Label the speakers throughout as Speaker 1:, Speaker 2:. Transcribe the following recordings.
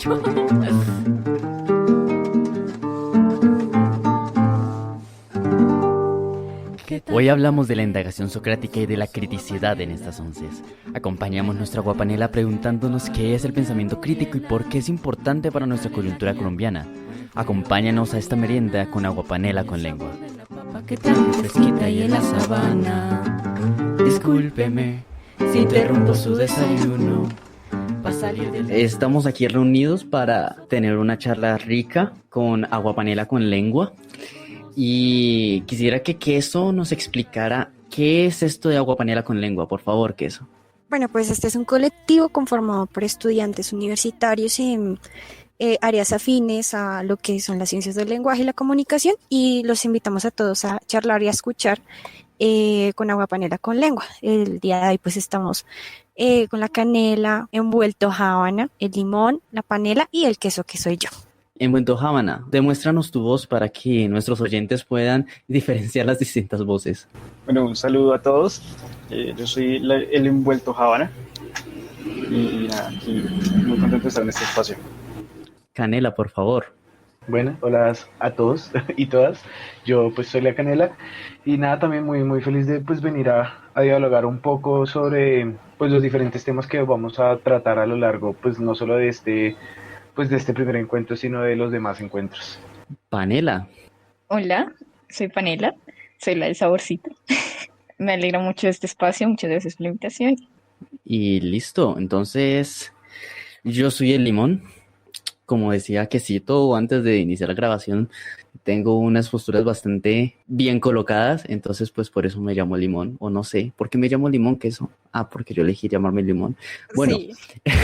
Speaker 1: mucho.
Speaker 2: Hoy hablamos de la indagación socrática y de la criticidad en estas onces. Acompañamos nuestra guapanela preguntándonos qué es el pensamiento crítico y por qué es importante para nuestra coyuntura colombiana. Acompáñanos a esta merienda con aguapanela con lengua.
Speaker 1: Que tan fresquita y en la sabana.
Speaker 2: Discúlpeme
Speaker 1: Si interrumpo su desayuno. Va a salir del...
Speaker 2: Estamos aquí reunidos para tener una charla rica con aguapanela con lengua. Y quisiera que Queso nos explicara qué es esto de aguapanela con lengua. Por favor, Queso.
Speaker 3: Bueno, pues este es un colectivo conformado por estudiantes universitarios en áreas afines a lo que son las ciencias del lenguaje y la comunicación, y los invitamos a todos a charlar y a escuchar con aguapanela con lengua. El día de hoy pues estamos con la canela, envuelto jábana, el limón, la panela y el queso que soy yo.
Speaker 2: Envuelto Jábana, demuéstranos tu voz para que nuestros oyentes puedan diferenciar las distintas voces.
Speaker 4: Bueno, un saludo a todos. Yo soy el envuelto Habana y nada, aquí muy contento de estar en este espacio.
Speaker 2: Canela, por favor.
Speaker 5: Bueno, hola a todos y todas. Yo pues soy la Canela y nada, también muy feliz de pues venir a dialogar un poco sobre pues los diferentes temas que vamos a tratar a lo largo, pues no solo de este primer encuentro, sino de los demás encuentros.
Speaker 2: Panela.
Speaker 6: Hola, soy Panela, soy la del saborcito. Me alegra mucho este espacio, muchas gracias por la invitación.
Speaker 2: Y listo, entonces yo soy el limón. Como decía Quesito antes de iniciar la grabación, tengo unas posturas bastante bien colocadas, entonces pues por eso me llamo Limón, o no sé, ¿por qué me llamo Limón, Queso? Ah, porque yo elegí llamarme Limón. Bueno,
Speaker 3: Sí,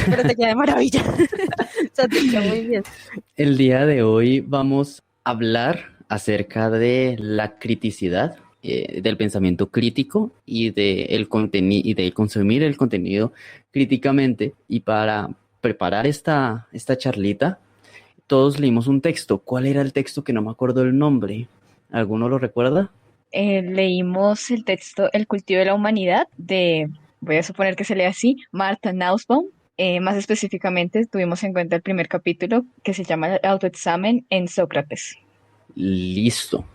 Speaker 3: pero te queda de maravilla. O sea, te queda muy bien.
Speaker 2: el día de hoy vamos a hablar acerca de la criticidad, del pensamiento crítico y del contenido y de consumir el contenido críticamente. Y para preparar esta charlita, todos leímos un texto. ¿Cuál era el texto? Que no me acuerdo el nombre. ¿Alguno lo recuerda?
Speaker 6: Leímos el texto El cultivo de la humanidad de, voy a suponer que se lee así, Martha Nussbaum. Más específicamente tuvimos en cuenta el primer capítulo que se llama El autoexamen en Sócrates.
Speaker 2: Listo.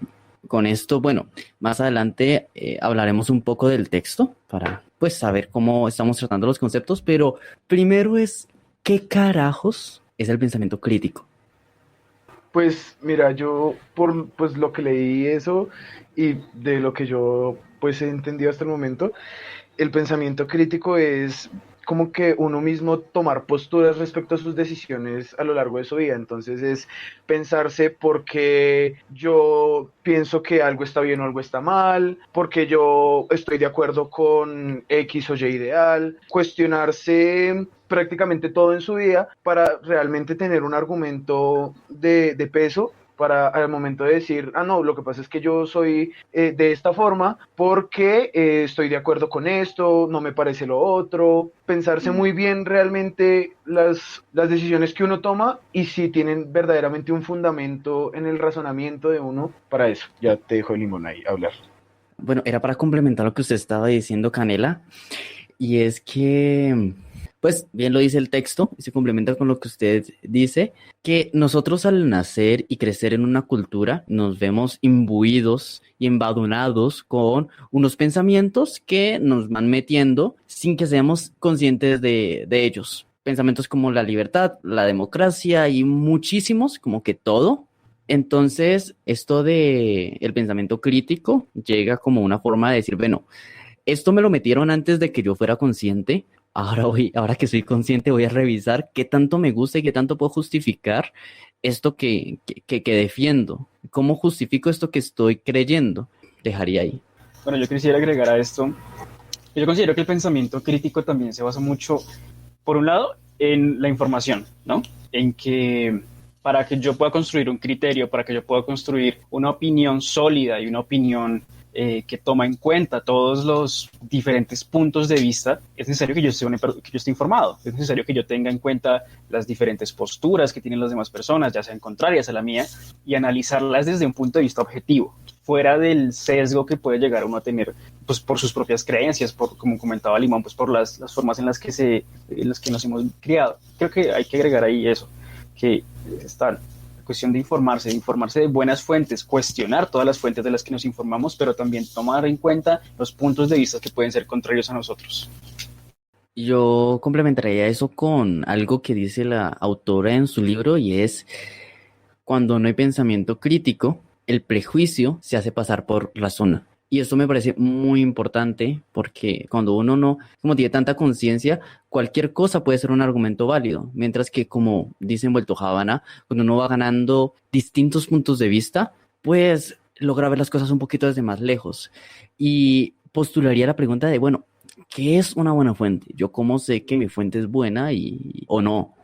Speaker 2: Con esto, bueno, más adelante hablaremos un poco del texto para pues saber cómo estamos tratando los conceptos, pero primero es, ¿qué carajos es el pensamiento crítico?
Speaker 5: Pues mira, yo por pues lo que leí eso y de lo que yo pues he entendido hasta el momento, el pensamiento crítico es como que uno mismo tomar posturas respecto a sus decisiones a lo largo de su vida. Entonces es pensarse por qué yo pienso que algo está bien o algo está mal, porque yo estoy de acuerdo con X o Y ideal, cuestionarse prácticamente todo en su vida para realmente tener un argumento de peso para al momento de decir, no, lo que pasa es que yo soy de esta forma porque estoy de acuerdo con esto, no me parece lo otro, pensarse muy bien realmente las decisiones que uno toma y si tienen verdaderamente un fundamento en el razonamiento de uno para eso. Ya te dejo el limón ahí a hablar.
Speaker 2: Bueno, era para complementar lo que usted estaba diciendo, Canela, y es que, pues bien lo dice el texto, y se complementa con lo que usted dice, que nosotros al nacer y crecer en una cultura nos vemos imbuidos y embadunados con unos pensamientos que nos van metiendo sin que seamos conscientes de ellos. Pensamientos como la libertad, la democracia y muchísimos, como que todo. Entonces, esto de el pensamiento crítico llega como una forma de decir, bueno, esto me lo metieron antes de que yo fuera consciente. Ahora que soy consciente, voy a revisar qué tanto me gusta y qué tanto puedo justificar esto que defiendo. ¿Cómo justifico esto que estoy creyendo? Dejaría ahí.
Speaker 4: Bueno, yo quisiera agregar a esto, yo considero que el pensamiento crítico también se basa mucho, por un lado, en la información, ¿no? En que para que yo pueda construir un criterio, para que yo pueda construir una opinión sólida y una opinión que toma en cuenta todos los diferentes puntos de vista, es necesario que yo esté informado, es necesario que yo tenga en cuenta las diferentes posturas que tienen las demás personas, ya sean contrarias a la mía, y analizarlas desde un punto de vista objetivo, fuera del sesgo que puede llegar uno a tener pues, por sus propias creencias, como comentaba Limón, pues por las formas en las que nos hemos criado. Creo que hay que agregar ahí eso. que está la cuestión de informarse de buenas fuentes, cuestionar todas las fuentes de las que nos informamos, pero también tomar en cuenta los puntos de vista que pueden ser contrarios a nosotros.
Speaker 2: Yo complementaría eso con algo que dice la autora en su libro y es: cuando no hay pensamiento crítico, el prejuicio se hace pasar por razón. Y esto me parece muy importante porque cuando uno no, como tiene tanta conciencia, cualquier cosa puede ser un argumento válido. Mientras que, como dice Envuelto Habana, cuando uno va ganando distintos puntos de vista, pues logra ver las cosas un poquito desde más lejos. Y postularía la pregunta de, bueno, ¿qué es una buena fuente? ¿Yo cómo sé que mi fuente es buena o no?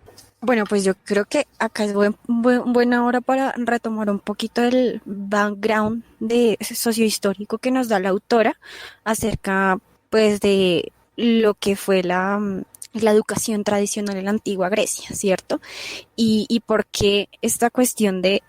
Speaker 3: Bueno, pues yo creo que acá es buena hora para retomar un poquito el background de sociohistórico que nos da la autora acerca, pues, de lo que fue la educación tradicional en la antigua Grecia, ¿cierto? Y por qué esta cuestión del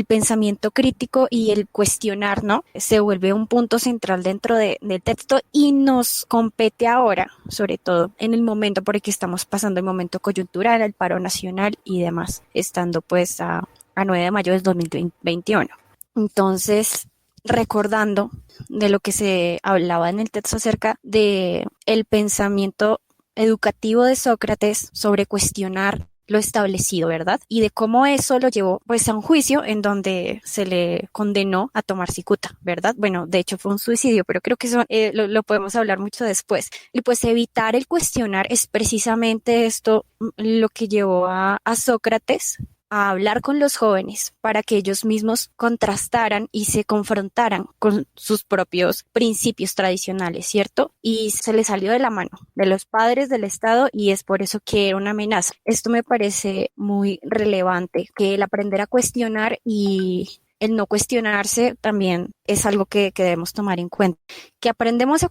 Speaker 3: pensamiento crítico y el cuestionar, ¿no? Se vuelve un punto central dentro del texto y nos compete ahora, sobre todo en el momento por el que estamos pasando, el momento coyuntural, el paro nacional y demás, estando pues a 9 de mayo del 2021. Entonces, recordando de lo que se hablaba en el texto acerca de el pensamiento educativo de Sócrates sobre cuestionar lo establecido, ¿verdad? Y de cómo eso lo llevó pues a un juicio en donde se le condenó a tomar cicuta, ¿verdad? Bueno, de hecho fue un suicidio, pero creo que eso lo podemos hablar mucho después. Y pues evitar el cuestionar es precisamente esto lo que llevó a Sócrates a hablar con los jóvenes para que ellos mismos contrastaran y se confrontaran con sus propios principios tradicionales, ¿cierto? Y se les salió de la mano de los padres del Estado y es por eso que era una amenaza. Esto me parece muy relevante, que el aprender a cuestionar y el no cuestionarse también es algo que debemos tomar en cuenta. Que aprendemos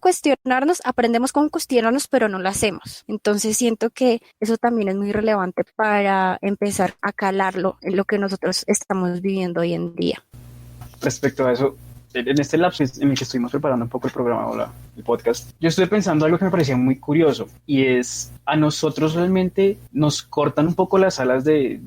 Speaker 3: aprendemos con cuestionarnos, pero no lo hacemos. Entonces siento que eso también es muy relevante para empezar a calarlo en lo que nosotros estamos viviendo hoy en día.
Speaker 4: Respecto a eso, en este lapso en el que estuvimos preparando un poco el programa o el podcast, yo estuve pensando algo que me parecía muy curioso y es: a nosotros realmente nos cortan un poco las alas de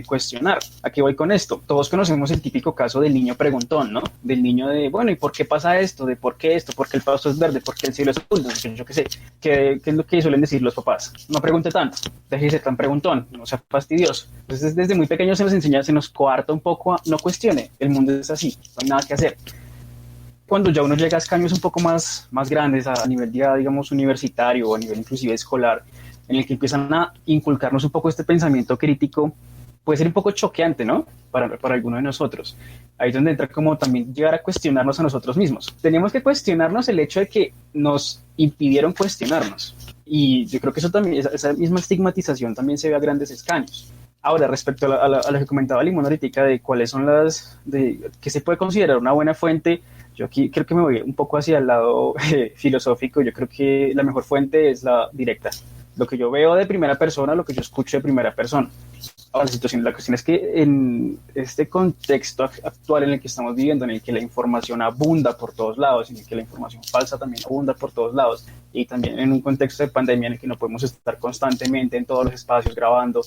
Speaker 4: cuestionar. ¿A qué voy con esto? Todos conocemos el típico caso del niño preguntón, ¿no? Del niño de, bueno, ¿y por qué pasa esto? ¿De por qué esto? ¿Por qué el pasto es verde? ¿Por qué el cielo es azul? Yo qué sé. ¿Qué es lo que suelen decir los papás? No pregunte tanto, déjese tan preguntón, no sea fastidioso. Entonces, desde muy pequeños se nos enseña, se nos coarta un poco a no cuestione. El mundo es así, no hay nada que hacer. Cuando ya uno llega a escaños un poco más grandes, a nivel ya, digamos, universitario o a nivel inclusive escolar, en el que empiezan a inculcarnos un poco este pensamiento crítico, puede ser un poco choqueante, ¿no? Para alguno de nosotros. Ahí es donde entra como también llegar a cuestionarnos a nosotros mismos. Tenemos que cuestionarnos el hecho de que nos impidieron cuestionarnos. Y yo creo que eso también, esa misma estigmatización también se ve a grandes escaños. Ahora, respecto a lo que comentaba Limón ahorita de cuáles son que se puede considerar una buena fuente, yo aquí creo que me voy un poco hacia el lado filosófico. Yo creo que la mejor fuente es la directa. Lo que yo veo de primera persona, lo que yo escucho de primera persona. Ahora, la cuestión es que en este contexto actual en el que estamos viviendo, en el que la información abunda por todos lados, en el que la información falsa también abunda por todos lados, y también en un contexto de pandemia en el que no podemos estar constantemente en todos los espacios grabando,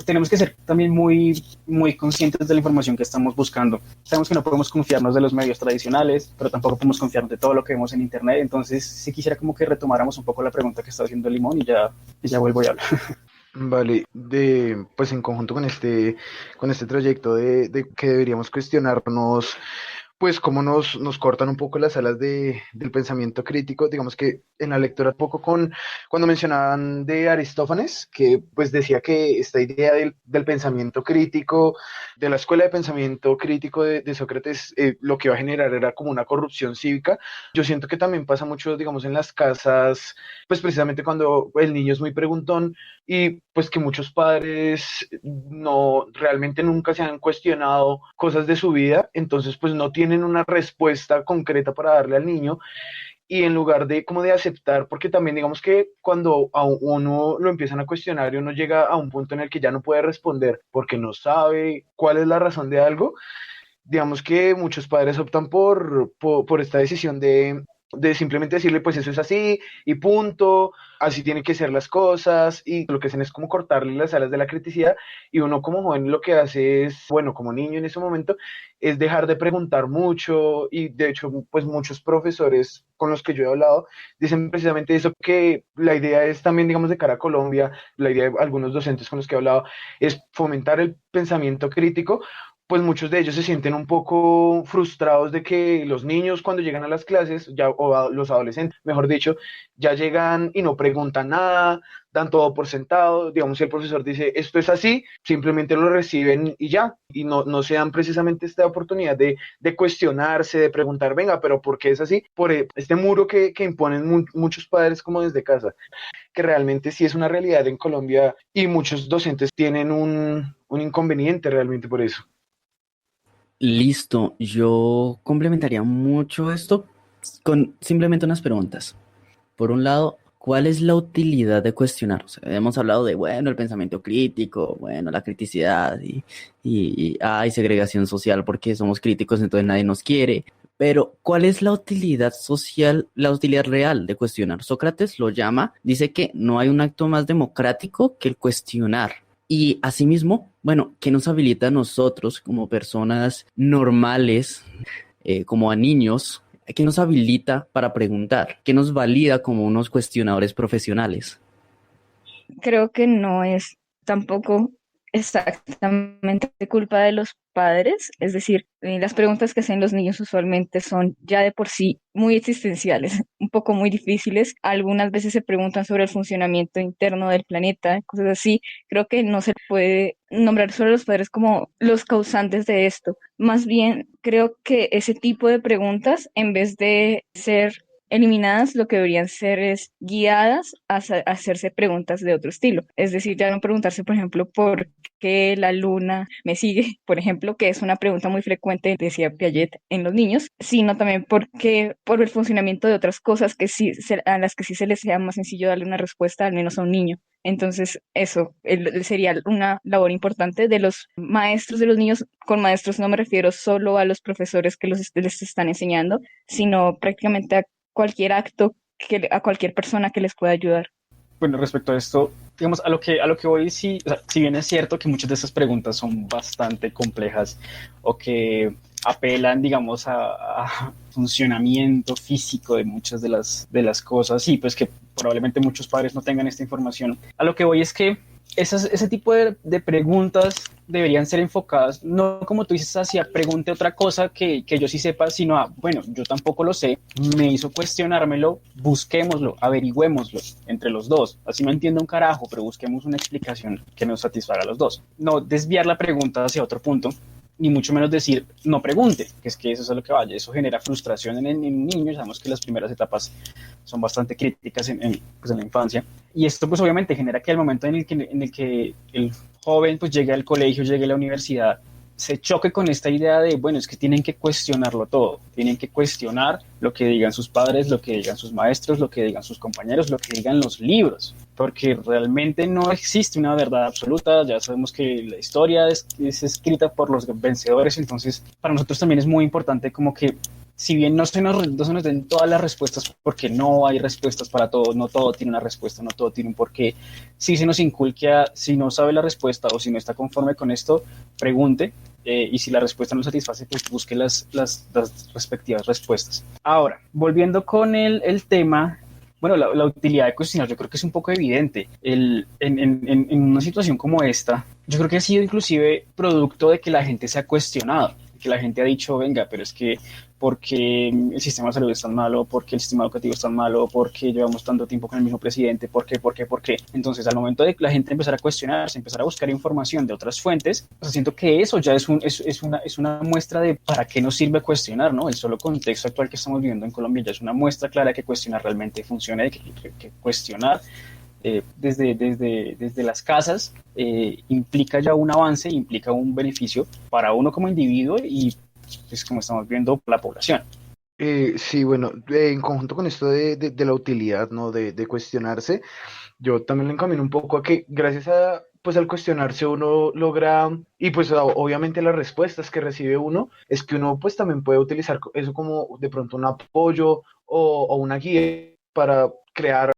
Speaker 4: tenemos que ser también muy, muy conscientes de la información que estamos buscando. Sabemos que no podemos confiarnos de los medios tradicionales, pero tampoco podemos confiarnos de todo lo que vemos en internet. Entonces, sí quisiera como que retomáramos un poco la pregunta que está haciendo Limón y ya vuelvo y hablo.
Speaker 5: Vale, pues en conjunto con este trayecto de que deberíamos cuestionarnos, pues cómo nos cortan un poco las alas del pensamiento crítico. Digamos que en la lectura un poco cuando mencionaban de Aristófanes, que pues decía que esta idea del pensamiento crítico, de la escuela de pensamiento crítico de Sócrates, lo que iba a generar era como una corrupción cívica. Yo siento que también pasa mucho, digamos, en las casas, pues precisamente cuando el niño es muy preguntón y pues que muchos padres no realmente nunca se han cuestionado cosas de su vida, entonces pues no tienen una respuesta concreta para darle al niño y en lugar de como de aceptar, porque también digamos que cuando a uno lo empiezan a cuestionar y uno llega a un punto en el que ya no puede responder porque no sabe cuál es la razón de algo, digamos que muchos padres optan por esta decisión de simplemente decirle, pues eso es así y punto, así tienen que ser las cosas, y lo que hacen es como cortarle las alas de la criticidad, y uno como joven lo que hace es, bueno, como niño en ese momento, es dejar de preguntar mucho, y de hecho, pues muchos profesores con los que yo he hablado dicen precisamente eso, que la idea es también, digamos, de cara a Colombia, la idea de algunos docentes con los que he hablado, es fomentar el pensamiento crítico. Pues muchos de ellos se sienten un poco frustrados de que los niños cuando llegan a las clases, ya, los adolescentes, mejor dicho, ya llegan y no preguntan nada, dan todo por sentado, digamos, si el profesor dice esto es así, simplemente lo reciben y ya, y no se dan precisamente esta oportunidad de cuestionarse, de preguntar, venga, pero ¿por qué es así? Por este muro que imponen muchos padres como desde casa, que realmente sí es una realidad en Colombia, y muchos docentes tienen un inconveniente realmente por eso.
Speaker 2: Listo, yo complementaría mucho esto con simplemente unas preguntas. Por un lado, ¿cuál es la utilidad de cuestionar? O sea, hemos hablado de, bueno, el pensamiento crítico, bueno, la criticidad y hay segregación social porque somos críticos, entonces nadie nos quiere. Pero, ¿cuál es la utilidad social, la utilidad real de cuestionar? Sócrates lo llama, dice que no hay un acto más democrático que el cuestionar. Y asimismo, bueno, ¿qué nos habilita a nosotros como personas normales, como a niños? ¿Qué nos habilita para preguntar? ¿Qué nos valida como unos cuestionadores profesionales?
Speaker 6: Creo que no es tampoco exactamente culpa de los padres, es decir, las preguntas que hacen los niños usualmente son ya de por sí muy existenciales, un poco muy difíciles. Algunas veces se preguntan sobre el funcionamiento interno del planeta, cosas así. Creo que no se puede nombrar solo a los padres como los causantes de esto. Más bien, creo que ese tipo de preguntas, en vez de ser eliminadas, lo que deberían ser es guiadas a hacerse preguntas de otro estilo. Es decir, ya no preguntarse, por ejemplo, por qué la luna me sigue, por ejemplo, que es una pregunta muy frecuente, decía Piaget, en los niños, sino también por el funcionamiento de otras cosas que a las que sí se les sea más sencillo darle una respuesta, al menos a un niño. Entonces, eso sería una labor importante de los maestros de los niños. Con maestros no me refiero solo a los profesores que les están enseñando, sino prácticamente a cualquier acto, a cualquier persona que les pueda ayudar.
Speaker 4: Bueno, respecto a esto, digamos, a lo que voy, sí, o sea, si bien es cierto que muchas de estas preguntas son bastante complejas o que apelan, digamos, a funcionamiento físico de muchas de las cosas, y pues que probablemente muchos padres no tengan esta información. A lo que voy es que ese tipo de preguntas deberían ser enfocadas, no como tú dices, hacia pregunte otra cosa que yo sí sepa, sino a, bueno, yo tampoco lo sé, me hizo cuestionármelo, busquémoslo, averigüémoslo entre los dos. Así no entiendo un carajo, pero busquemos una explicación que nos satisfaga a los dos. No desviar la pregunta hacia otro punto, ni mucho menos decir no pregunte, que es que eso es a lo que vaya. Eso genera frustración en el niño. Sabemos que las primeras etapas son bastante críticas pues en la infancia, y esto pues obviamente genera que al momento en el que el joven pues llegue al colegio, llegue a la universidad, se choque con esta idea de, bueno, es que tienen que cuestionarlo todo, tienen que cuestionar lo que digan sus padres, lo que digan sus maestros, lo que digan sus compañeros, lo que digan los libros, porque realmente no existe una verdad absoluta. Ya sabemos que la historia es escrita por los vencedores, entonces para nosotros también es muy importante como que, si bien no se nos den todas las respuestas, porque no hay respuestas para todo, no todo tiene una respuesta, no todo tiene un porqué, sí se nos inculque a, si no sabe la respuesta o si no está conforme con esto, pregunte, y si la respuesta no satisface, pues busque las respectivas respuestas. Ahora, volviendo con el tema, bueno, la utilidad de cuestionar, yo creo que es un poco evidente. En una situación como esta, yo creo que ha sido inclusive producto de que la gente se ha cuestionado, que la gente ha dicho, venga, pero es que ¿por qué el sistema de salud es tan malo? ¿Por qué el sistema educativo es tan malo? ¿Por qué llevamos tanto tiempo con el mismo presidente? ¿Por qué? ¿Por qué? ¿Por qué? Entonces, al momento de la gente empezar a cuestionarse, empezar a buscar información de otras fuentes, pues siento que eso ya es una muestra de para qué nos sirve cuestionar, ¿no? El solo contexto actual que estamos viviendo en Colombia ya es una muestra clara de que cuestionar realmente funciona, de que cuestionar desde las casas implica ya un avance, implica un beneficio para uno como individuo y, pues, como estamos viendo, la población.
Speaker 5: Sí, bueno, en conjunto con esto de la utilidad, ¿no? De cuestionarse, yo también lo encamino un poco a que gracias a pues al cuestionarse uno logra, y pues obviamente las respuestas que recibe uno, es que uno pues también puede utilizar eso como de pronto un apoyo o una guía para crear